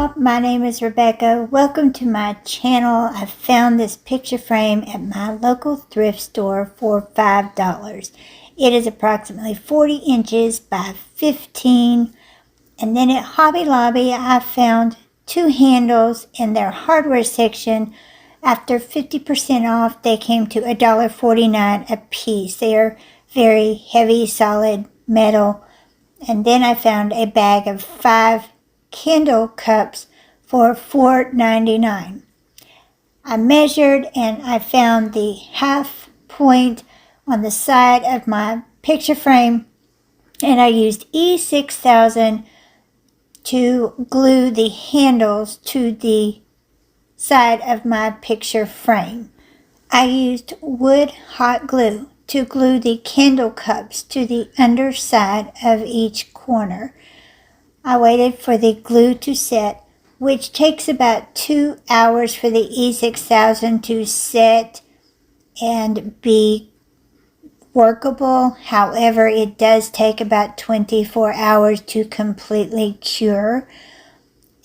y'all, my name is Rebecca. Welcome to my channel. I found this picture frame at my local thrift store for $5. It is approximately 40 inches by 15. And then at Hobby Lobby, I found two handles in their hardware section. After 50% off, they came to $1.49 a piece. They are very heavy, solid metal. And then I found a bag of 5 candle cups for $4.99. I measured and I found the half point on the side of my picture frame, and I used E6000 to glue the handles to the side of my picture frame. I used wood hot glue to glue the candle cups to the underside of each corner. I waited for the glue to set, which takes about 2 hours for the E6000 to set and be workable. However, it does take about 24 hours to completely cure.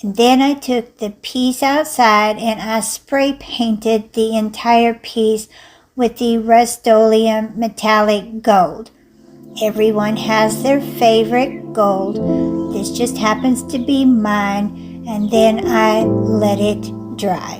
And then I took the piece outside and I spray painted the entire piece with the Rust-Oleum metallic gold. Everyone has their favorite gold. This just happens to be mine, and then I let it dry.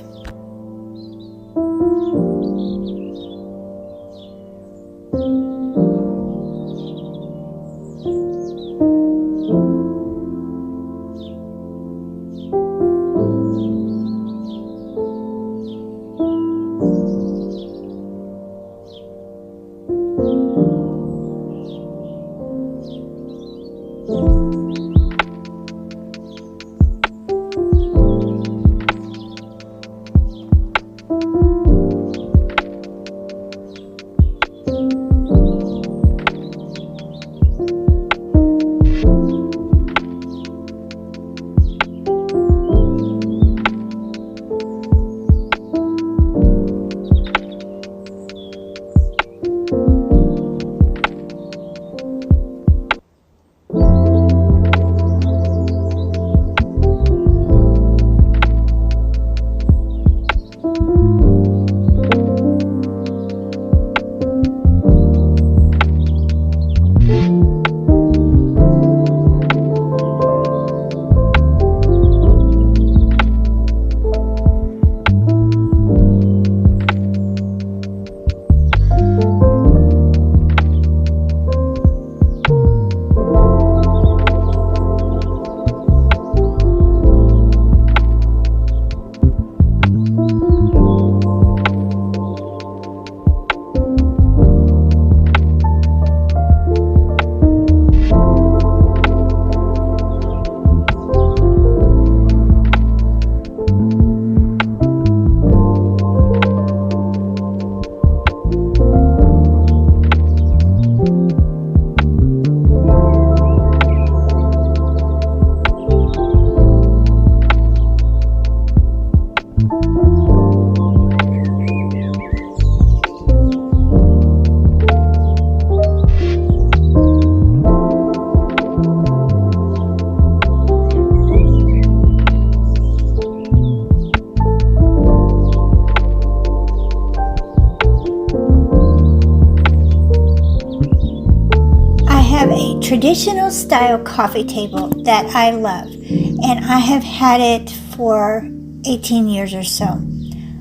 Traditional style coffee table that I love, and I have had it for 18 years or so.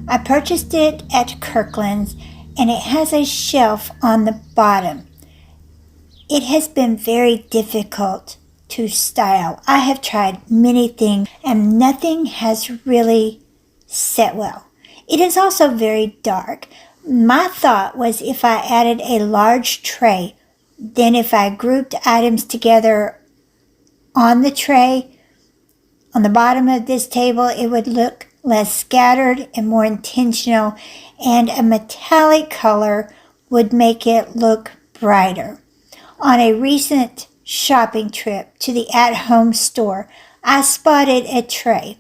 I purchased it at Kirkland's, and it has a shelf on the bottom. It has been very difficult to style. I have tried many things and nothing has really set well. It is also very dark. My thought was if I added a large tray, then if I grouped items together on the tray, on the bottom of this table, it would look less scattered and more intentional, and a metallic color would make it look brighter. On a recent shopping trip to the at-home store, I spotted a tray.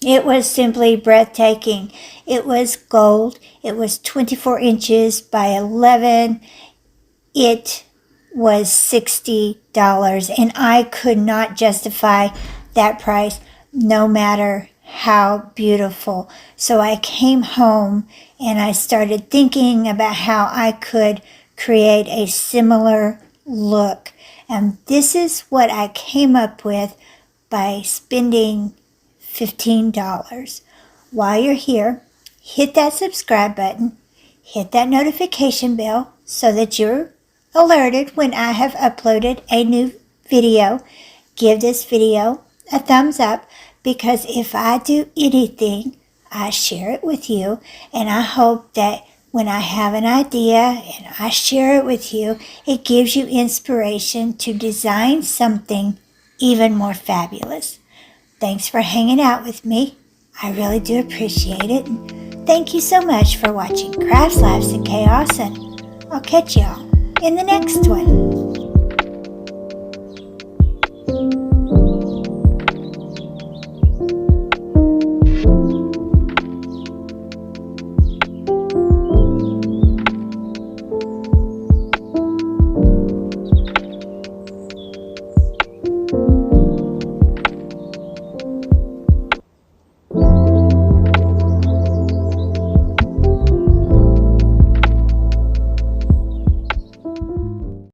It was simply breathtaking. It was gold. It was 24 inches by 11. It was $60, and I could not justify that price. no matter how beautiful. So I came home and I started thinking about how I could create a similar look. And this is what I came up with by spending $15. While you're here, hit that subscribe button, hit that notification bell so that you're alerted when I have uploaded a new video. Give this video a thumbs up, because if I do anything, I share it with you, and I hope that when I have an idea and I share it with you, it gives you inspiration to design something even more fabulous. Thanks for hanging out with me. I really do appreciate it. Thank you so much for watching Crafts, Lives, and Chaos, and I'll catch y'all in the next one.